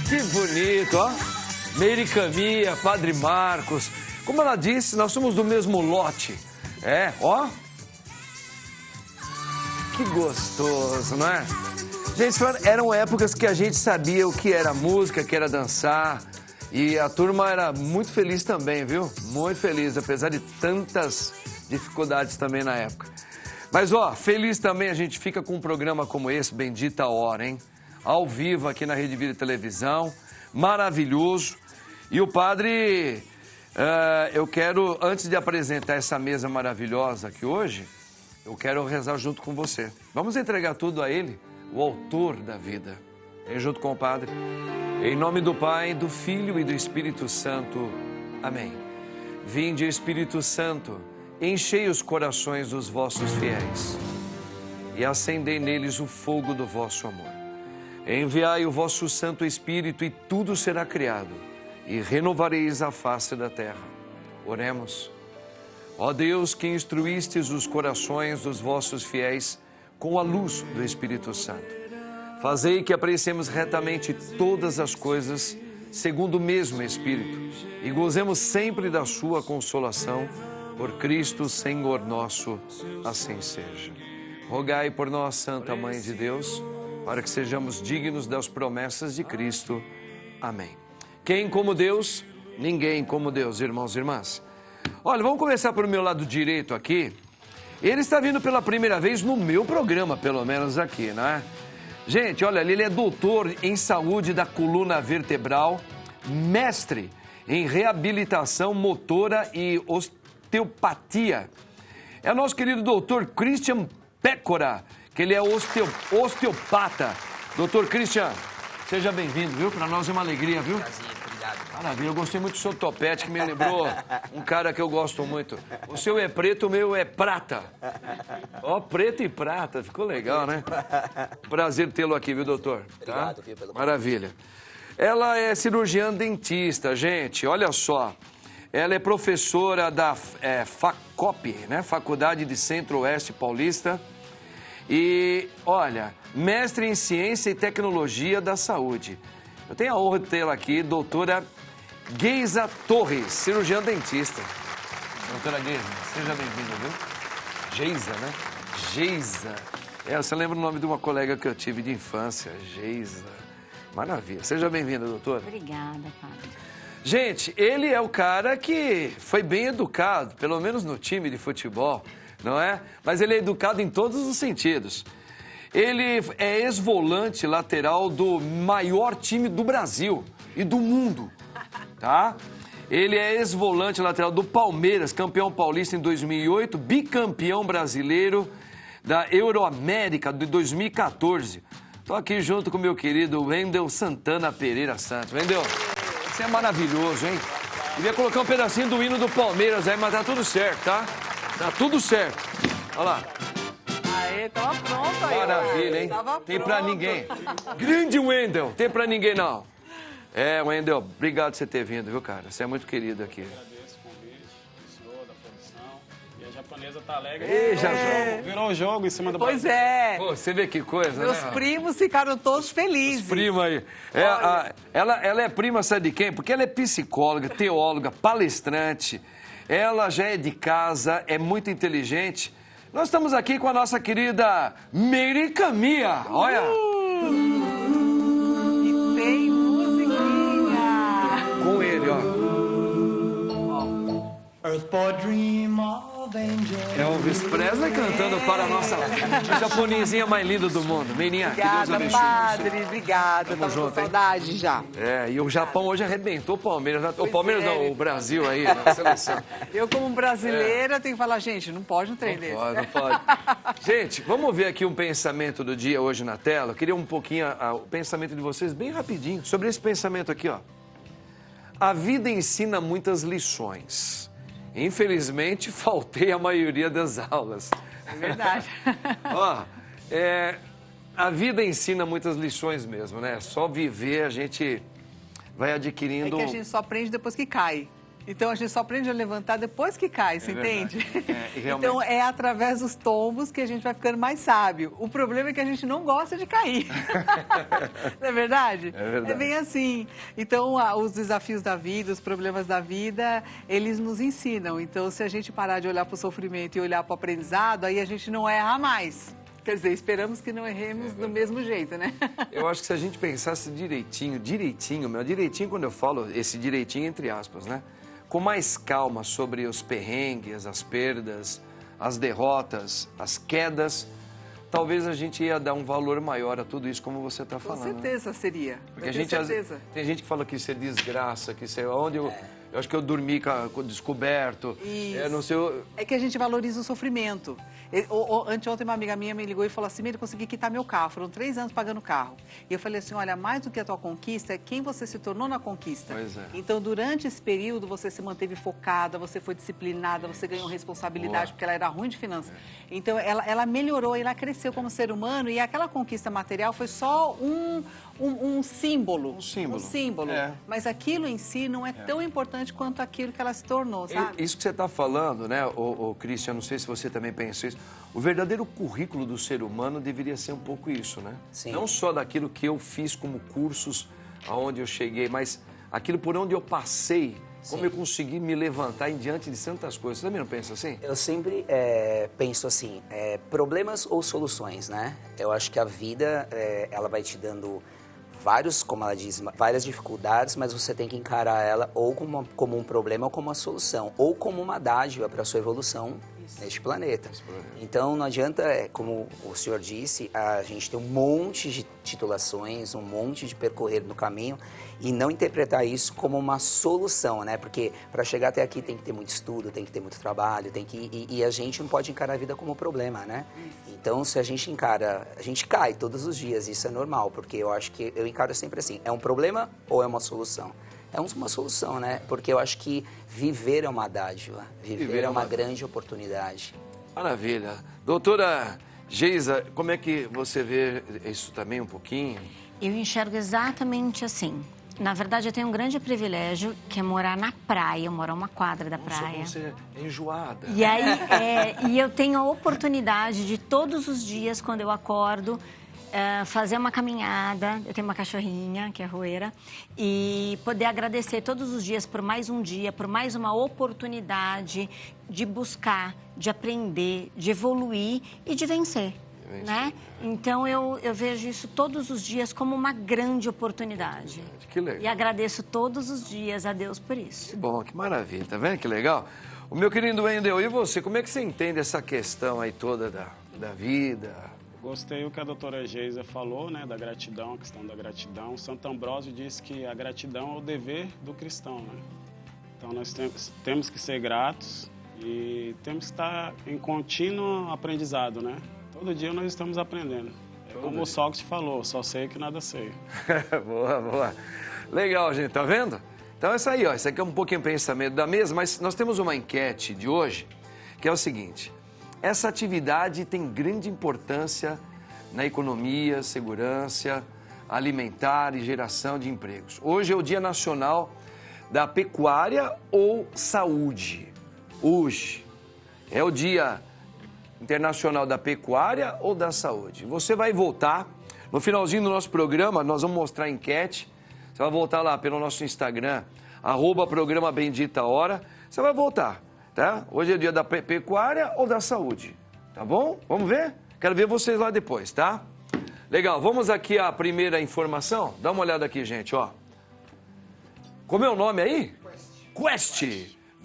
Que bonito, ó. Meire Camia, Padre Marcos. Como ela disse, nós somos do mesmo lote. É, ó. Que gostoso, não é? Gente, eram épocas que a gente sabia o que era música, que era dançar. E a turma era muito feliz também, viu? Muito feliz, apesar de tantas dificuldades também na época. Mas, ó, feliz também a gente fica com um programa como esse, Bendita Hora, hein? Ao vivo aqui na Rede Vida Televisão, maravilhoso. E o padre, eu quero, antes de apresentar essa mesa maravilhosa aqui hoje, eu quero rezar junto com você. Vamos entregar tudo a ele, o autor da vida. Vem junto com o padre. Em nome do Pai, do Filho e do Espírito Santo. Amém. Vinde, Espírito Santo, enchei os corações dos vossos fiéis e acendei neles o fogo do vosso amor. Enviai o vosso Santo Espírito e tudo será criado e renovareis a face da terra. Oremos. Ó Deus, que instruístes os corações dos vossos fiéis com a luz do Espírito Santo, fazei que apreciemos retamente todas as coisas segundo o mesmo Espírito e gozemos sempre da sua consolação por Cristo Senhor nosso, assim seja. Rogai por nós, Santa Mãe de Deus, para que sejamos dignos das promessas de Cristo. Amém. Quem como Deus? Ninguém como Deus, irmãos e irmãs. Olha, vamos começar pelo meu lado direito aqui. Ele está vindo pela primeira vez no meu programa, pelo menos aqui, né? Gente, olha, ele é doutor em saúde da coluna vertebral, mestre em reabilitação motora e osteopatia. É o nosso querido doutor Christian Pécora, que ele é osteopata. Doutor Christian, seja bem-vindo, viu? Para nós é uma alegria, viu? Prazer, obrigado. Maravilha, eu gostei muito do seu topete, que me lembrou um cara que eu gosto muito. O seu é preto, o meu é prata. Ó, preto e prata, ficou legal, né? Prazer tê-lo aqui, viu, doutor? Obrigado, viu, pelo Maravilha. Ela é cirurgiã dentista, gente, olha só. Ela é professora da FACOP, né? Faculdade de Centro-Oeste Paulista. E, olha, mestre em Ciência e Tecnologia da Saúde. Eu tenho a honra de tê-la aqui, doutora Geisa Torres, cirurgiã dentista. Doutora Geisa, seja bem-vinda, viu? Geisa, né? Geisa. Você lembra o nome de uma colega que eu tive de infância, Geisa. Maravilha. Seja bem-vinda, doutora. Obrigada, padre. Gente, ele é o cara que foi bem educado, pelo menos no time de futebol, não é? Mas ele é educado em todos os sentidos. Ele é ex-volante lateral do maior time do Brasil e do mundo, tá? Ele é ex-volante lateral do Palmeiras, campeão paulista em 2008, bicampeão brasileiro da Euroamérica de 2014. Estou aqui junto com o meu querido Wendel Santana Pereira Santos. Wendel, você é maravilhoso, hein? Devia colocar um pedacinho do hino do Palmeiras aí, mas tá tudo certo, tá? Tá tudo certo. Olha lá. Aê, tava pronto aí. Maravilha, hein? Tava Tem pronto. pra ninguém. Grande Wendel, tem pra ninguém não. Wendel, obrigado por você ter vindo, viu, cara? Você é muito querido aqui. Agradeço o convite do senhor, da produção. E a japonesa tá alegre. Ei, já Virou o jogo em cima do Pois é. Pô, você vê que coisa, Meus né? primos ficaram todos felizes. Prima aí. Ela é prima, sabe de quem? Porque ela é psicóloga, teóloga, palestrante. Ela já é de casa, é muito inteligente. Nós estamos aqui com a nossa querida Meire Camia. Olha. E tem musiquinha. Com ele, ó. Elvis Presley cantando para a nossa japonesinha mais linda do mundo. Meirinha, que Deus Obrigada, abençoe. padre. Obrigada. Tava junto, com hein? saudade já. E o Japão hoje arrebentou o Palmeiras. O Palmeiras não, o Brasil aí, na seleção. Eu, como brasileira, tenho que falar, gente, não pode um trem desse. Não pode. Gente, vamos ver aqui um pensamento do dia hoje na tela. Eu queria um pouquinho o pensamento de vocês, bem rapidinho, sobre esse pensamento aqui, ó. A vida ensina muitas lições. Infelizmente, faltei a maioria das aulas. É verdade. Ó, a vida ensina muitas lições mesmo, né? Só viver a gente vai É adquirindo... que a gente só aprende depois que cai. Então a gente só aprende a levantar depois que cai, você entende? E realmente... Então é através dos tombos que a gente vai ficando mais sábio. O problema é que a gente não gosta de cair. Não é verdade? É verdade. É bem assim. Então os desafios da vida, os problemas da vida, eles nos ensinam. Então se a gente parar de olhar para o sofrimento e olhar para o aprendizado, aí a gente não erra mais. Quer dizer, esperamos que não erremos do mesmo jeito, né? Eu acho que se a gente pensasse direitinho, quando eu falo esse direitinho entre aspas, né? Com mais calma sobre os perrengues, as perdas, as derrotas, as quedas, talvez a gente ia dar um valor maior a tudo isso, como você está falando. Com certeza seria. Porque tem gente que fala que isso é desgraça, que isso é onde eu acho que eu dormi com descoberto. Isso. Não sei, É que a gente valoriza o sofrimento. Anteontem uma amiga minha me ligou e falou assim, eu consegui quitar meu carro, foram 3 anos pagando o carro. E eu falei assim, olha, mais do que a tua conquista é quem você se tornou na conquista. Pois é. Então, durante esse período, você se manteve focada, você foi disciplinada, você ganhou responsabilidade, porque ela era ruim de finanças. Então, ela melhorou, ela cresceu como ser humano e aquela conquista material foi só um símbolo. Um símbolo. É. Mas aquilo em si não é tão importante quanto aquilo que ela se tornou, sabe? Isso que você está falando, né, Cristian, não sei se você também pensa isso, o verdadeiro currículo do ser humano deveria ser um pouco isso, né? Sim. Não só daquilo que eu fiz como cursos, aonde eu cheguei, mas aquilo por onde eu passei, como eu consegui me levantar em diante de tantas coisas. Você também não pensa assim? Eu sempre penso assim, problemas ou soluções, né? Eu acho que a vida, ela vai te dando como ela diz, várias dificuldades, mas você tem que encarar ela ou como um problema ou como uma solução, ou como uma dádiva para a sua evolução neste planeta. Então, não adianta, como o senhor disse, a gente tem um monte de titulações, um monte de percorrer no caminho e não interpretar isso como uma solução, né? Porque para chegar até aqui tem que ter muito estudo, tem que ter muito trabalho, e a gente não pode encarar a vida como problema, né? Então, se a gente encara, a gente cai todos os dias, isso é normal, porque eu acho que eu encaro sempre assim, é um problema ou é uma solução? É uma solução, né? Porque eu acho que viver é uma dádiva, viver é uma grande oportunidade. Maravilha. Doutora Geisa, como é que você vê isso também um pouquinho? Eu enxergo exatamente assim. Na verdade, eu tenho um grande privilégio, que é morar na praia. Eu moro a uma quadra da praia. Você é enjoada. E aí, e eu tenho a oportunidade de todos os dias, quando eu acordo, fazer uma caminhada. Eu tenho uma cachorrinha, que é a Roeira, e poder agradecer todos os dias por mais um dia, por mais uma oportunidade de buscar, de aprender, de evoluir e de vencer. Né? Então, eu vejo isso todos os dias como uma grande oportunidade. Que legal. E agradeço todos os dias a Deus por isso. Que bom, que maravilha, tá vendo que legal? O meu querido Wendel, e você, como é que você entende essa questão aí toda da vida? Gostei o que a doutora Geisa falou, né, da gratidão, a questão da gratidão. Santo Ambrósio disse que a gratidão é o dever do cristão, né? Então, nós temos que ser gratos e temos que estar em contínuo aprendizado, né? Todo dia nós estamos aprendendo. Como o Sócrates falou, só sei que nada sei. Boa, boa. Legal, gente, tá vendo? Então é isso aí, ó. Isso aqui é um pouquinho pensamento da mesa, mas nós temos uma enquete de hoje, que é o seguinte. Essa atividade tem grande importância na economia, segurança alimentar e geração de empregos. Hoje é o Dia Nacional da Pecuária ou Saúde. Hoje é o Dia Internacional da Pecuária ou da Saúde. Você vai voltar, no finalzinho do nosso programa, nós vamos mostrar a enquete. Você vai voltar lá pelo nosso Instagram, @programa Bendita Hora. Você vai voltar, tá? Hoje é o dia da pecuária ou da saúde, tá bom? Vamos ver? Quero ver vocês lá depois, tá? Legal, vamos aqui à primeira informação. Dá uma olhada aqui, gente, ó. Como é o nome aí? Quest.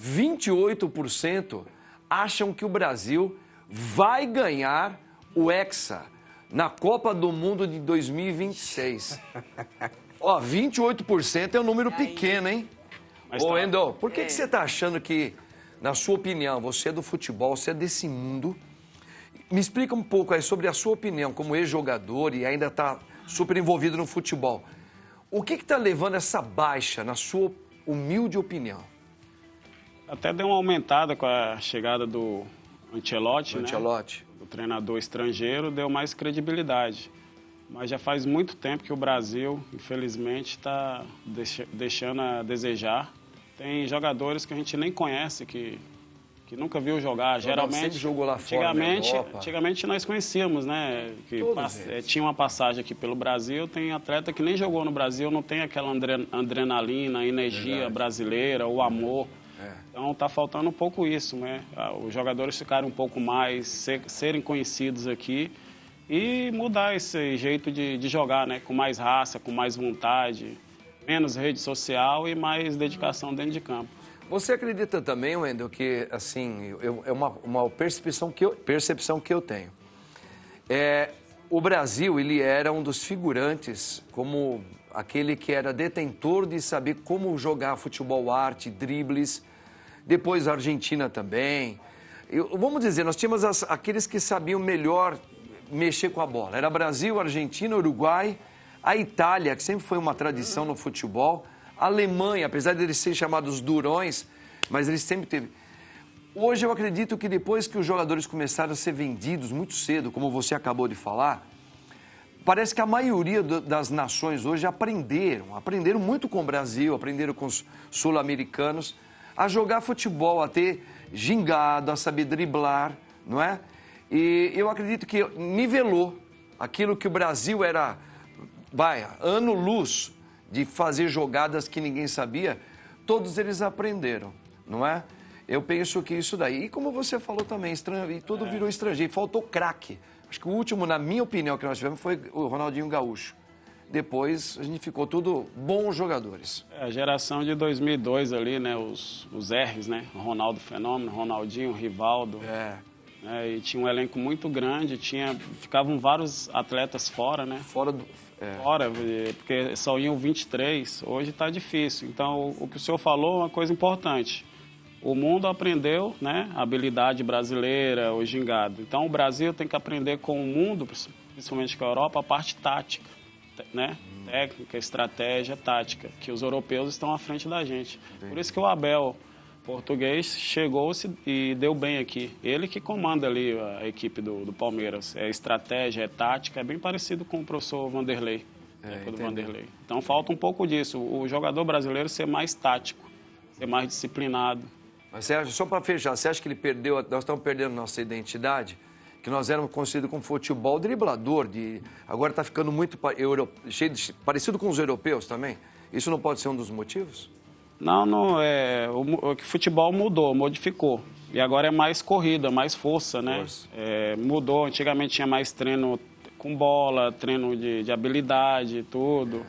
28% acham que o Brasil vai ganhar o Hexa na Copa do Mundo de 2026. Ó, 28% é um número pequeno, hein? Ô, Wendel, por que você está achando que, na sua opinião, você é do futebol, você é desse mundo? Me explica um pouco aí sobre a sua opinião como ex-jogador e ainda está super envolvido no futebol. O que está levando essa baixa, na sua humilde opinião? Até deu uma aumentada com a chegada do Ancelotti, né? O treinador estrangeiro deu mais credibilidade. Mas já faz muito tempo que o Brasil, infelizmente, está deixando a desejar. Tem jogadores que a gente nem conhece, que nunca viu jogar. Geralmente sempre jogou lá fora, na Europa. Antigamente nós conhecíamos, né? Que tinha uma passagem aqui pelo Brasil. Tem atleta que nem jogou no Brasil, não tem aquela adrenalina, a energia brasileira, o amor. Então tá faltando um pouco isso, né? Os jogadores ficarem um pouco mais, serem conhecidos aqui e mudar esse jeito de jogar, né? Com mais raça, com mais vontade, menos rede social e mais dedicação dentro de campo. Você acredita também, Wendel, que assim, é uma percepção que eu tenho. O Brasil, ele era um dos figurantes, como aquele que era detentor de saber como jogar futebol arte, dribles. Depois a Argentina também. Vamos dizer, nós tínhamos aqueles que sabiam melhor mexer com a bola. Era Brasil, Argentina, Uruguai, a Itália, que sempre foi uma tradição no futebol, a Alemanha, apesar de eles serem chamados durões, mas eles sempre teve. Hoje eu acredito que depois que os jogadores começaram a ser vendidos muito cedo, como você acabou de falar, parece que a maioria das nações hoje aprenderam muito com o Brasil, aprenderam com os sul-americanos, a jogar futebol, a ter gingado, a saber driblar, não é? E eu acredito que nivelou aquilo que o Brasil era, ano-luz de fazer jogadas que ninguém sabia, todos eles aprenderam, não é? Eu penso que isso daí, e como você falou também, e tudo virou estrangeiro, faltou craque. Acho que o último, na minha opinião, que nós tivemos foi o Ronaldinho Gaúcho. Depois a gente ficou tudo bons jogadores. A geração de 2002 ali, né, os R's, né, Ronaldo Fenômeno, Ronaldinho, Rivaldo. E tinha um elenco muito grande, ficavam vários atletas fora, né? Fora, porque só iam 23, hoje está difícil. Então, o que o senhor falou é uma coisa importante. O mundo aprendeu, né, a habilidade brasileira, o gingado. Então, o Brasil tem que aprender com o mundo, principalmente com a Europa, a parte tática, né? Técnica, estratégia, tática, que os europeus estão à frente da gente. Por isso que o Abel, português, chegou e deu bem aqui. Ele que comanda ali a equipe do Palmeiras. É estratégia, é tática, é bem parecido com o professor Vanderlei. Vanderlei. Então, falta um pouco disso. O jogador brasileiro ser mais tático, ser mais disciplinado. Mas Sérgio, só para fechar, você acha que nós estamos perdendo nossa identidade? Que nós éramos conhecidos como futebol driblador, agora está ficando muito parecido com os europeus também? Isso não pode ser um dos motivos? Não, o futebol modificou. E agora é mais corrida, mais força, né? Mudou, antigamente tinha mais treino com bola, treino de habilidade, tudo.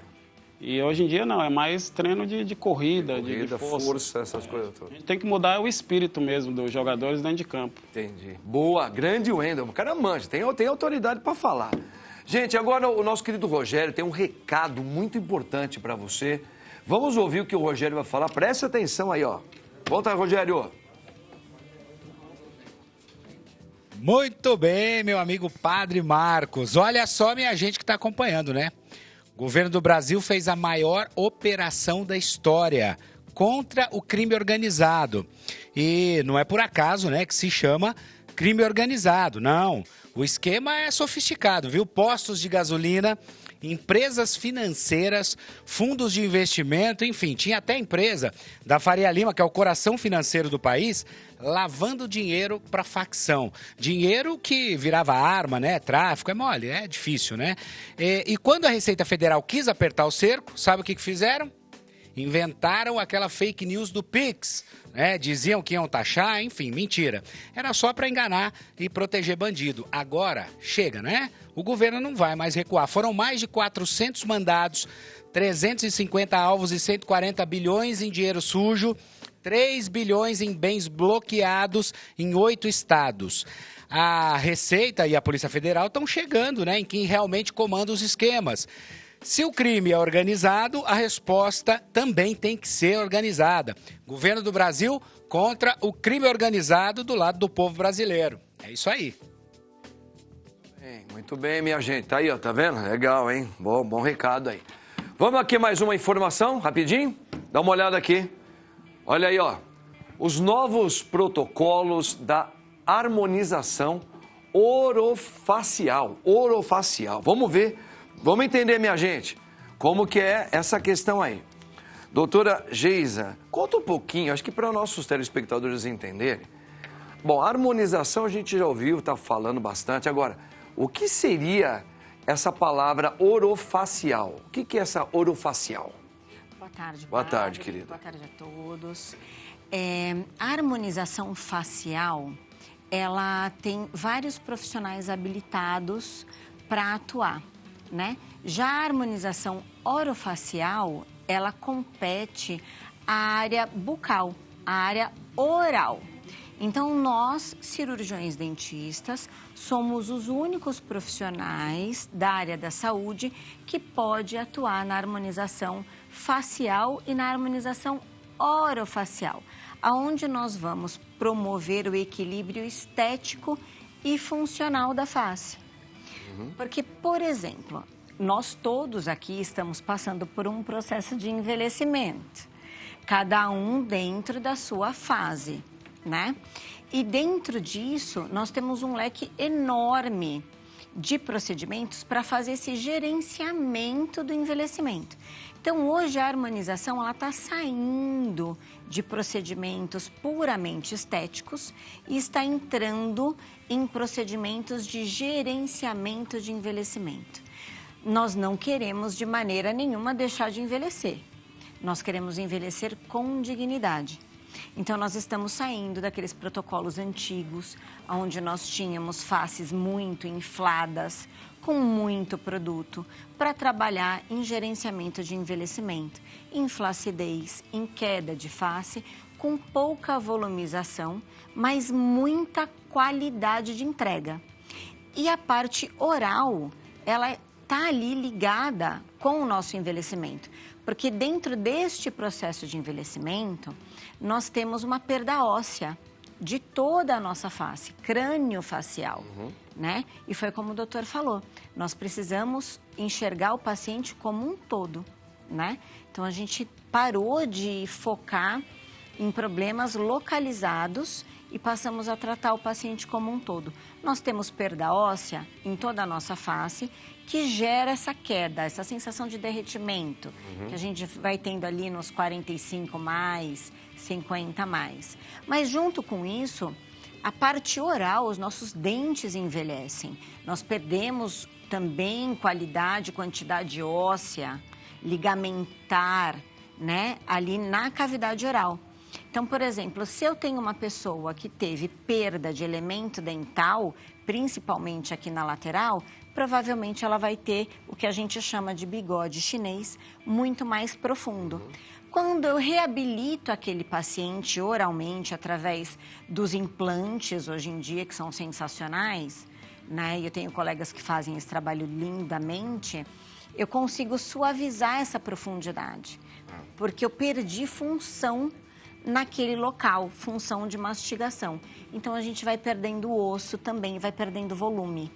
E hoje em dia não, é mais treino de corrida, de força, essas coisas todas. A gente tem que mudar o espírito mesmo dos jogadores dentro de campo. Entendi. Boa, grande Wendel, o cara manja, tem autoridade para falar. Gente, agora o nosso querido Rogério tem um recado muito importante para você. Vamos ouvir o que o Rogério vai falar, preste atenção aí, ó. Volta, Rogério. Muito bem, meu amigo Padre Marcos. Olha só, minha gente que está acompanhando, né? O governo do Brasil fez a maior operação da história contra o crime organizado. E não é por acaso, né, que se chama crime organizado, não. O esquema é sofisticado, viu? Postos de gasolina, empresas financeiras, fundos de investimento, enfim, tinha até empresa da Faria Lima, que é o coração financeiro do país, lavando dinheiro para facção. Dinheiro que virava arma, né? Tráfico, é mole, é difícil, né? E quando a Receita Federal quis apertar o cerco, sabe o que fizeram? Inventaram aquela fake news do Pix, né? Diziam que iam taxar, enfim, mentira. Era só para enganar e proteger bandido. Agora, chega, né? O governo não vai mais recuar. Foram mais de 400 mandados, 350 alvos e 140 bilhões em dinheiro sujo, 3 bilhões em bens bloqueados em 8 estados. A Receita e a Polícia Federal estão chegando, né, em quem realmente comanda os esquemas. Se o crime é organizado, a resposta também tem que ser organizada. Governo do Brasil contra o crime organizado do lado do povo brasileiro. É isso aí. Muito bem, minha gente. Tá aí, ó, tá vendo? Legal, hein? Bom recado aí. Vamos aqui mais uma informação, rapidinho? Dá uma olhada aqui. Olha aí, ó. Os novos protocolos da harmonização orofacial. Vamos ver, vamos entender, minha gente, como que é essa questão aí. Doutora Geisa, conta um pouquinho, acho que para nossos telespectadores entenderem. Bom, a harmonização a gente já ouviu, está falando bastante. Agora, o que seria essa palavra orofacial? O que é essa orofacial? Boa tarde, Boa Padre. tarde, querida. Boa tarde a todos. A harmonização facial, ela tem vários profissionais habilitados para atuar, né? Já a harmonização orofacial, ela compete à área bucal, à área oral. Então, nós, cirurgiões dentistas, somos os únicos profissionais da área da saúde que pode atuar na harmonização facial e na harmonização orofacial, aonde nós vamos promover o equilíbrio estético e funcional da face. Porque, por exemplo, nós todos aqui estamos passando por um processo de envelhecimento, cada um dentro da sua fase, né? E dentro disso, nós temos um leque enorme de procedimentos para fazer esse gerenciamento do envelhecimento. Então, hoje a harmonização ela está saindo de procedimentos puramente estéticos e está entrando em procedimentos de gerenciamento de envelhecimento. Nós não queremos de maneira nenhuma deixar de envelhecer. Nós queremos envelhecer com dignidade. Então, nós estamos saindo daqueles protocolos antigos, onde nós tínhamos faces muito infladas, com muito produto, para trabalhar em gerenciamento de envelhecimento, em flacidez, em queda de face, com pouca volumização, mas muita qualidade de entrega. E a parte oral, ela está ali ligada com o nosso envelhecimento, porque dentro deste processo de envelhecimento, nós temos uma perda óssea de toda a nossa face, crânio-facial, né? E foi como o doutor falou, nós precisamos enxergar o paciente como um todo, né? Então, a gente parou de focar em problemas localizados e passamos a tratar o paciente como um todo. Nós temos perda óssea em toda a nossa face, que gera essa queda, essa sensação de derretimento, que a gente vai tendo ali nos 45 mais, 50 mais. Mas junto com isso, a parte oral, os nossos dentes envelhecem. Nós perdemos também qualidade, quantidade óssea, ligamentar, né, ali na cavidade oral. Então, por exemplo, se eu tenho uma pessoa que teve perda de elemento dental, principalmente aqui na lateral, provavelmente ela vai ter o que a gente chama de bigode chinês muito mais profundo. Quando eu reabilito aquele paciente oralmente através dos implantes, hoje em dia, que são sensacionais, né? E eu tenho colegas que fazem esse trabalho lindamente, eu consigo suavizar essa profundidade, porque eu perdi função naquele local, função de mastigação. Então, a gente vai perdendo osso também, vai perdendo volume.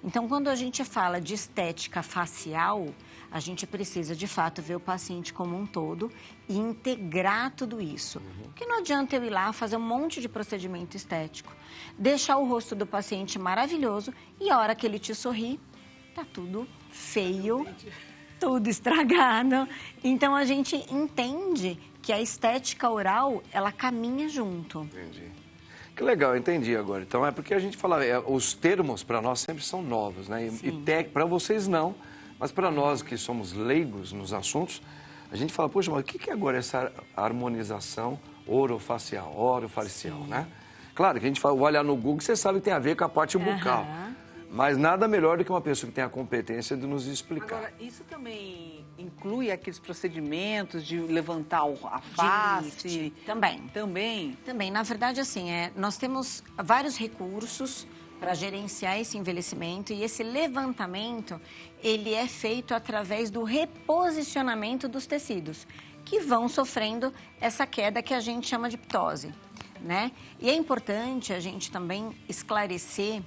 Então, quando a gente fala de estética facial, a gente precisa, de fato, ver o paciente como um todo e integrar tudo isso. Porque não adianta eu ir lá fazer um monte de procedimento estético, deixar o rosto do paciente maravilhoso e a hora que ele te sorri, tá tudo feio, tudo estragado. Então, a gente entende que a estética oral, ela caminha junto. Entendi. Que legal, entendi agora. Então, é porque a gente fala, os termos para nós sempre são novos, né? E para vocês não, mas para nós que somos leigos nos assuntos, a gente fala, poxa, mas o que é agora essa harmonização orofacial, né? Claro que a gente fala, olhar no Google, você sabe que tem a ver com a parte bucal. Mas nada melhor do que uma pessoa que tem a competência de nos explicar. Agora, isso também inclui aqueles procedimentos de levantar a face? Também. Também? Na verdade, assim, nós temos vários recursos para gerenciar esse envelhecimento e esse levantamento, ele é feito através do reposicionamento dos tecidos, que vão sofrendo essa queda que a gente chama de ptose, né? E é importante a gente também esclarecer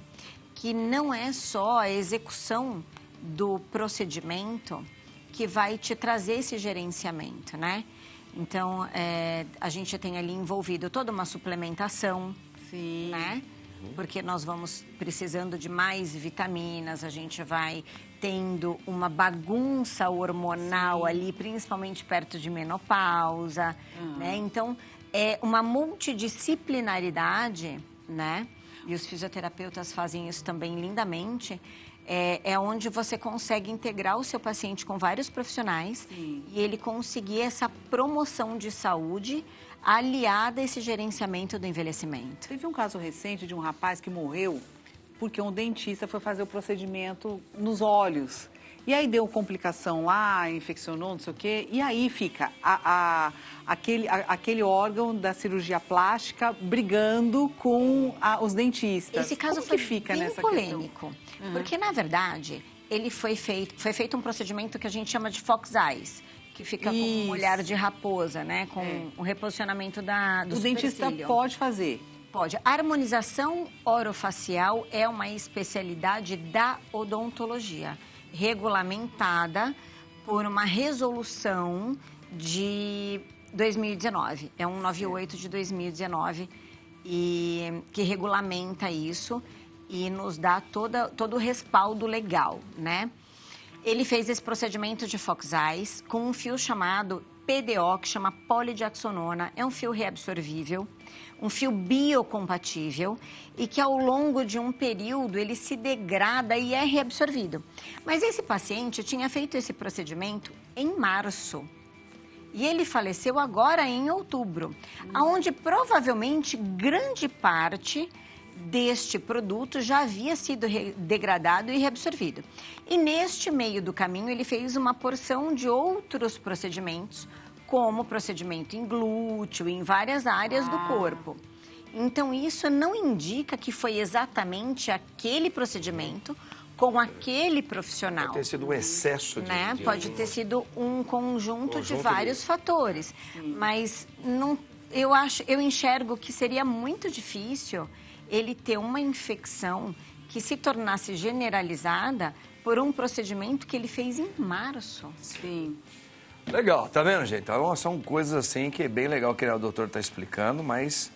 que não é só a execução do procedimento que vai te trazer esse gerenciamento, né? Então, a gente tem ali envolvido toda uma suplementação, né? Porque nós vamos precisando de mais vitaminas, a gente vai tendo uma bagunça hormonal ali, principalmente perto de menopausa, né? Então, é uma multidisciplinaridade, né? E os fisioterapeutas fazem isso também lindamente. É onde você consegue integrar o seu paciente com vários profissionais e ele conseguir essa promoção de saúde aliada a esse gerenciamento do envelhecimento. Teve um caso recente de um rapaz que morreu porque um dentista foi fazer o procedimento nos olhos. E aí deu complicação lá, infeccionou, não sei o quê. E aí fica aquele órgão da cirurgia plástica brigando com os dentistas. Esse caso Como foi que fica bem nessa polêmico. Porque, na verdade, ele foi feito um procedimento que a gente chama de fox eyes, que fica com um olhar de raposa, né? Com o reposicionamento do O dentista pode fazer. Pode. A harmonização orofacial é uma especialidade da odontologia, regulamentada por uma resolução de 2019. É 198 de 2019 que regulamenta isso e nos dá todo o respaldo legal, né? Ele fez esse procedimento de fox eyes com um fio chamado PDO, que chama polidiaxonona. É um fio reabsorvível, um fio biocompatível e que ao longo de um período ele se degrada e é reabsorvido. Mas esse paciente tinha feito esse procedimento em março e ele faleceu agora em outubro, onde provavelmente grande parte deste produto já havia sido degradado e reabsorvido. E neste meio do caminho ele fez uma porção de outros procedimentos, como procedimento em glúteo, em várias áreas do corpo. Então isso não indica que foi exatamente aquele procedimento com aquele profissional. Pode ter sido um excesso de... Né? Pode ter sido um conjunto de vários fatores. Mas não, eu enxergo que seria muito difícil ele ter uma infecção que se tornasse generalizada por um procedimento que ele fez em março. Sim. Legal, tá vendo, gente? Então, são coisas assim que é bem legal que o doutor está explicando, mas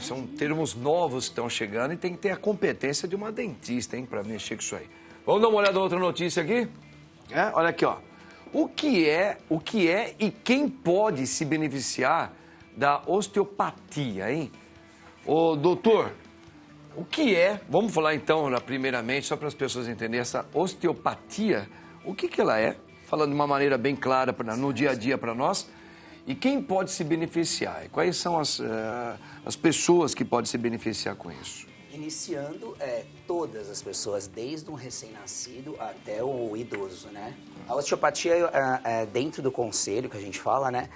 são termos novos que estão chegando e tem que ter a competência de uma dentista, hein, para mexer com isso aí. Vamos dar uma olhada na outra notícia aqui? Olha aqui, ó. O que é e quem pode se beneficiar da osteopatia, hein? Ô, doutor, o que é, vamos falar então, primeiramente, só para as pessoas entenderem, essa osteopatia, o que ela é? Falando de uma maneira bem clara no dia a dia para nós. E quem pode se beneficiar? E quais são as pessoas que podem se beneficiar com isso? Iniciando, todas as pessoas, desde um recém-nascido até o idoso, né? A osteopatia, dentro do conselho que a gente fala, né?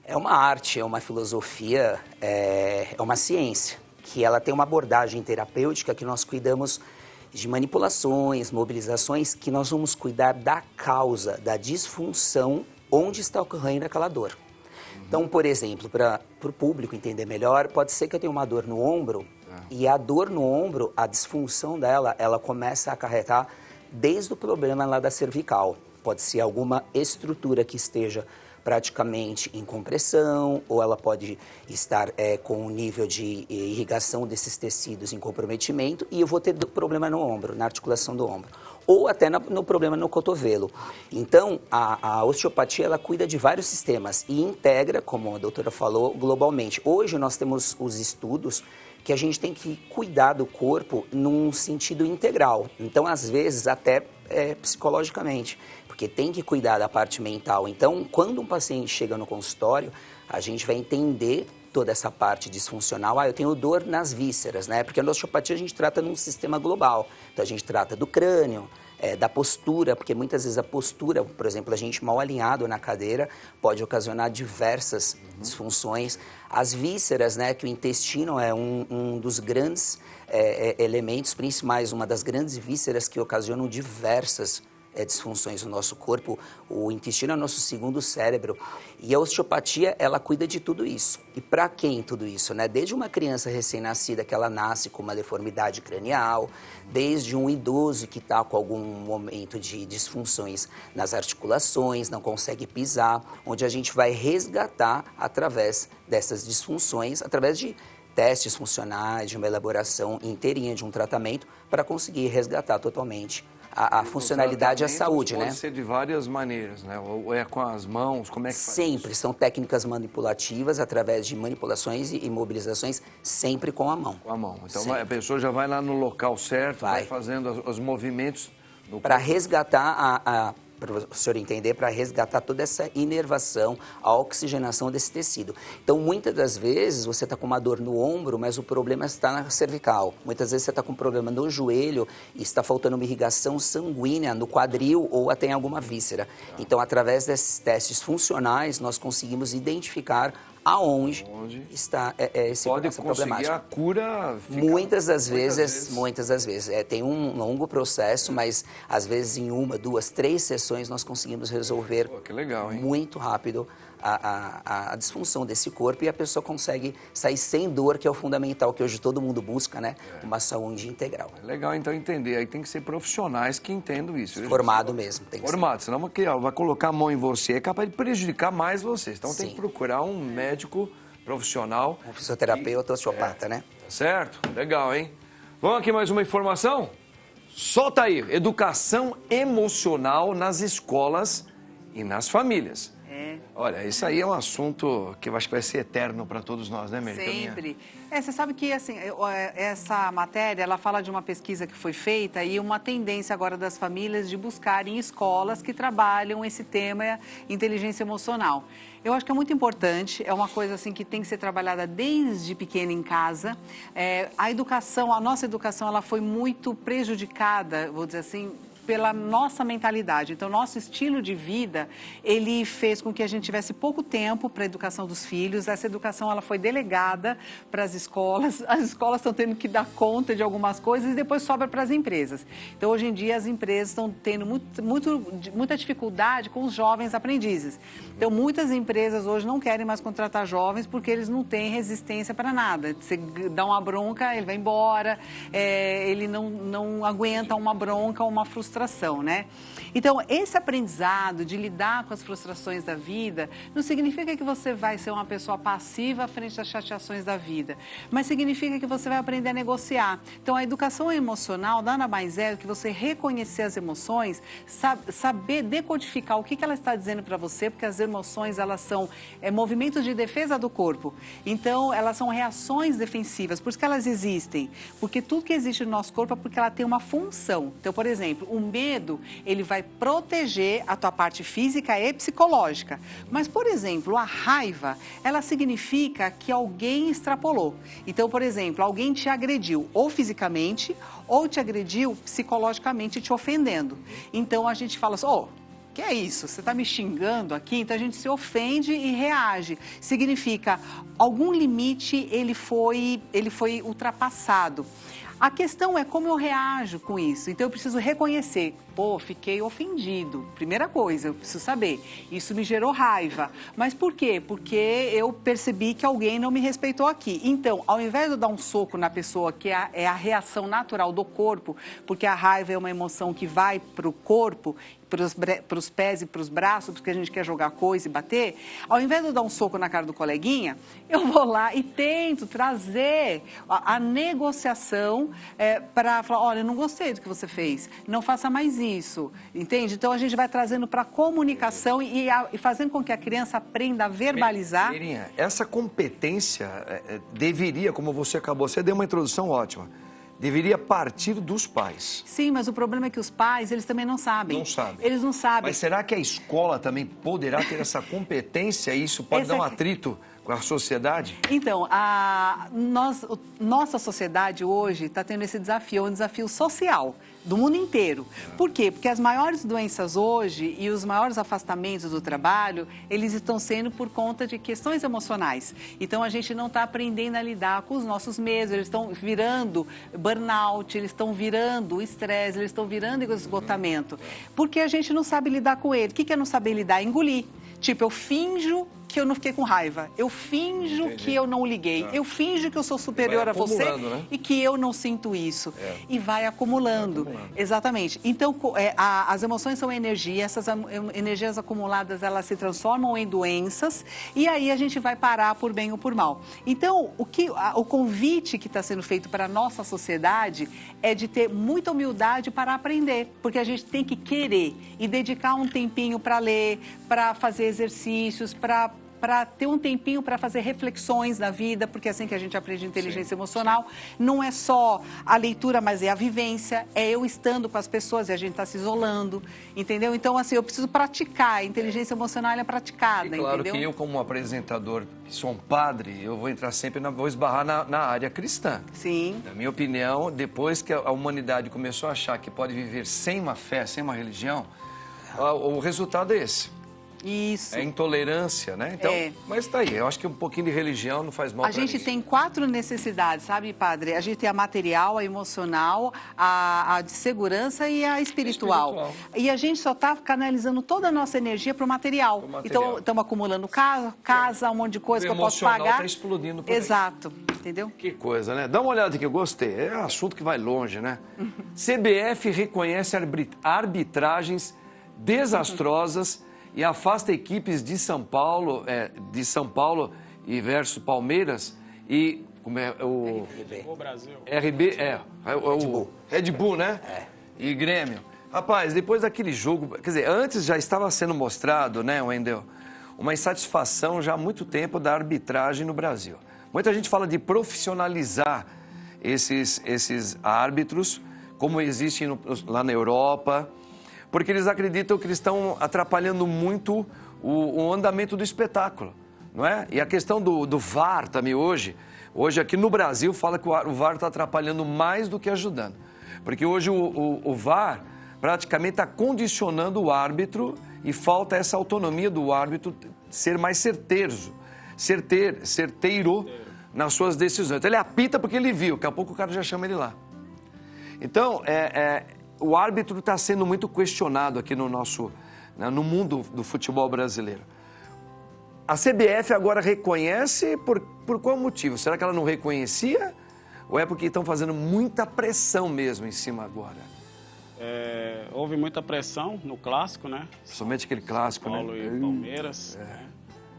É uma arte, é uma filosofia, é uma ciência, que ela tem uma abordagem terapêutica que nós cuidamos de manipulações, mobilizações, que nós vamos cuidar da causa, da disfunção, onde está ocorrendo aquela dor. Então, por exemplo, para o público entender melhor, pode ser que eu tenha uma dor no ombro, e a dor no ombro, a disfunção dela, ela começa a acarretar desde o problema lá da cervical. Pode ser alguma estrutura que esteja praticamente em compressão, ou ela pode estar com um nível de irrigação desses tecidos em comprometimento, e eu vou ter problema no ombro, na articulação do ombro, ou até no problema no cotovelo. Então, a osteopatia, ela cuida de vários sistemas e integra, como a doutora falou, globalmente. Hoje nós temos os estudos que a gente tem que cuidar do corpo num sentido integral. Então, às vezes, até psicologicamente, porque tem que cuidar da parte mental. Então, quando um paciente chega no consultório, a gente vai entender toda essa parte disfuncional. Eu tenho dor nas vísceras, né? Porque a osteopatia a gente trata num sistema global. Então, a gente trata do crânio, da postura, porque muitas vezes a postura, por exemplo, a gente mal alinhado na cadeira, pode ocasionar diversas disfunções. As vísceras, né? Que o intestino é um dos grandes elementos principais, uma das grandes vísceras que ocasionam diversas disfunções no nosso corpo. O intestino é o nosso segundo cérebro e a osteopatia, ela cuida de tudo isso. E para quem tudo isso, né? Desde uma criança recém-nascida que ela nasce com uma deformidade cranial, desde um idoso que está com algum momento de disfunções nas articulações, não consegue pisar, onde a gente vai resgatar através dessas disfunções, através de testes funcionais, de uma elaboração inteirinha de um tratamento para conseguir resgatar totalmente a funcionalidade e a saúde, né? Pode ser de várias maneiras, né? Ou é com as mãos, como é que faz? Sempre, são técnicas manipulativas, através de manipulações e imobilizações, sempre com a mão. Com a mão. Então Sempre. a pessoa já vai lá no local certo, vai Vai. fazendo os movimentos. Para resgatar para o senhor entender, para resgatar toda essa inervação, a oxigenação desse tecido. Então, muitas das vezes, você está com uma dor no ombro, mas o problema está na cervical. Muitas vezes, você está com um problema no joelho e está faltando uma irrigação sanguínea no quadril ou até em alguma víscera. Então, através desses testes funcionais, nós conseguimos identificar aonde está essa problemática. Pode conseguir a cura? Muitas das vezes. Tem um longo processo, mas às vezes em 1, 2, 3 sessões nós conseguimos resolver que legal, hein? muito rápido a disfunção desse corpo e a pessoa consegue sair sem dor, que é o fundamental, que hoje todo mundo busca, né? Uma saúde integral. É legal, então, entender. Aí tem que ser profissionais que entendam isso. Formado mesmo. Tem que Formado, senão vai colocar a mão em você, é capaz de prejudicar mais vocês. Então tem Sim. que procurar um médico profissional. Um fisioterapeuta, osteopata, né? Certo? Legal, hein? Vamos aqui mais uma informação? Solta aí. Educação emocional nas escolas e nas famílias. Olha, isso aí é um assunto que eu acho que vai ser eterno para todos nós, né, América? Sempre. Você sabe que, assim, essa matéria, ela fala de uma pesquisa que foi feita e uma tendência agora das famílias de buscarem escolas que trabalham esse tema inteligência emocional. Eu acho que é muito importante, é uma coisa assim que tem que ser trabalhada desde pequena em casa. A nossa educação, ela foi muito prejudicada, vou dizer assim, pela nossa mentalidade. Então, nosso estilo de vida, ele fez com que a gente tivesse pouco tempo para a educação dos filhos. Essa educação, ela foi delegada para as escolas. As escolas estão tendo que dar conta de algumas coisas e depois sobra para as empresas. Então, hoje em dia, as empresas estão tendo muita dificuldade com os jovens aprendizes. Então, muitas empresas hoje não querem mais contratar jovens porque eles não têm resistência para nada. Você dá uma bronca, ele vai embora, ele não aguenta uma bronca, uma frustração, né? Então, esse aprendizado de lidar com as frustrações da vida não significa que você vai ser uma pessoa passiva frente às chateações da vida, mas significa que você vai aprender a negociar. Então, a educação emocional nada mais é que você reconhecer as emoções, saber decodificar o que ela está dizendo para você, porque as emoções, elas são movimentos de defesa do corpo. Então, elas são reações defensivas. Por isso que elas existem. Porque tudo que existe no nosso corpo é porque ela tem uma função. Então, por exemplo, o medo, ele vai proteger a tua parte física e psicológica. Mas, por exemplo, a raiva, ela significa que alguém extrapolou. Então, por exemplo, alguém te agrediu ou fisicamente ou te agrediu psicologicamente te ofendendo. Então, a gente fala assim, que é isso? Você está me xingando aqui? Então, a gente se ofende e reage. Significa, algum limite, ele foi ultrapassado. A questão é como eu reajo com isso. Então, eu preciso reconhecer. Fiquei ofendido. Primeira coisa, eu preciso saber. Isso me gerou raiva. Mas por quê? Porque eu percebi que alguém não me respeitou aqui. Então, ao invés de eu dar um soco na pessoa, que é a reação natural do corpo, porque a raiva é uma emoção que vai para o corpo, para os pés e para os braços, porque a gente quer jogar coisa e bater, ao invés de eu dar um soco na cara do coleguinha, eu vou lá e tento trazer a negociação para falar, olha, eu não gostei do que você fez, não faça mais isso, entende? Então, a gente vai trazendo para a comunicação e fazendo com que a criança aprenda a verbalizar. Meirinha, essa competência deveria, como você deu uma introdução ótima, deveria partir dos pais. Sim, mas o problema é que os pais, eles também não sabem. Não sabem. Eles não sabem. Mas será que a escola também poderá ter essa competência e isso pode dar um atrito com a sociedade? Então, nossa sociedade hoje está tendo esse desafio, é um desafio social do mundo inteiro. Por quê? Porque as maiores doenças hoje e os maiores afastamentos do trabalho, eles estão sendo por conta de questões emocionais. Então, a gente não está aprendendo a lidar com os nossos medos, eles estão virando burnout, eles estão virando estresse, eles estão virando esgotamento. Porque a gente não sabe lidar com ele. O que é não saber lidar? Engolir. Tipo, eu finjo que eu não fiquei com raiva. Eu finjo que eu não liguei. Eu finjo que eu sou superior a você, né? e que eu não sinto isso. E vai acumulando. Exatamente. Então, as emoções são energia. Essas energias acumuladas, elas se transformam em doenças. E aí a gente vai parar por bem ou por mal. Então, o convite que está sendo feito para a nossa sociedade é de ter muita humildade para aprender. Porque a gente tem que querer e dedicar um tempinho para ler, para fazer exercícios, para ter um tempinho para fazer reflexões na vida, porque é assim que a gente aprende inteligência emocional. Não é só a leitura, mas é a vivência, é eu estando com as pessoas e a gente está se isolando, entendeu? Então, assim, eu preciso praticar. A inteligência emocional é praticada, e claro entendeu? que eu, como apresentador, que sou um padre, eu vou entrar sempre, vou esbarrar na área cristã. Sim. Na minha opinião, depois que a humanidade começou a achar que pode viver sem uma fé, sem uma religião, o resultado é esse. Isso. É intolerância, né? Então, mas tá aí. Eu acho que um pouquinho de religião não faz mal A gente tem 4 necessidades, sabe, padre? A gente tem a material, a emocional, a de segurança e a espiritual. E a gente só está canalizando toda a nossa energia para o material. Então, estamos acumulando casa, um monte de coisa que eu posso pagar. O emocional está explodindo por aí. Exato. Entendeu? Que coisa, né? Dá uma olhada aqui, eu gostei. É um assunto que vai longe, né? CBF reconhece arbitragens desastrosas e afasta equipes de São Paulo e versus Palmeiras e como é o Brasil. RB o Red Bull, né? E Grêmio. Rapaz, depois daquele jogo, quer dizer, antes já estava sendo mostrado, né, Wendel, uma insatisfação já há muito tempo da arbitragem no Brasil. Muita gente fala de profissionalizar esses árbitros, como existem lá na Europa, porque eles acreditam que eles estão atrapalhando muito o andamento do espetáculo, não é? E a questão do VAR também hoje aqui no Brasil fala que o VAR está atrapalhando mais do que ajudando. Porque hoje o VAR praticamente está condicionando o árbitro e falta essa autonomia do árbitro ser mais certeiro nas suas decisões. Então ele apita porque ele viu, daqui a pouco o cara já chama ele lá. Então, o árbitro está sendo muito questionado aqui no mundo do futebol brasileiro. A CBF agora reconhece por qual motivo? Será que ela não reconhecia? Ou é porque estão fazendo muita pressão mesmo em cima agora? Houve muita pressão no clássico, né? Somente aquele clássico, São Paulo né? e Palmeiras. Né?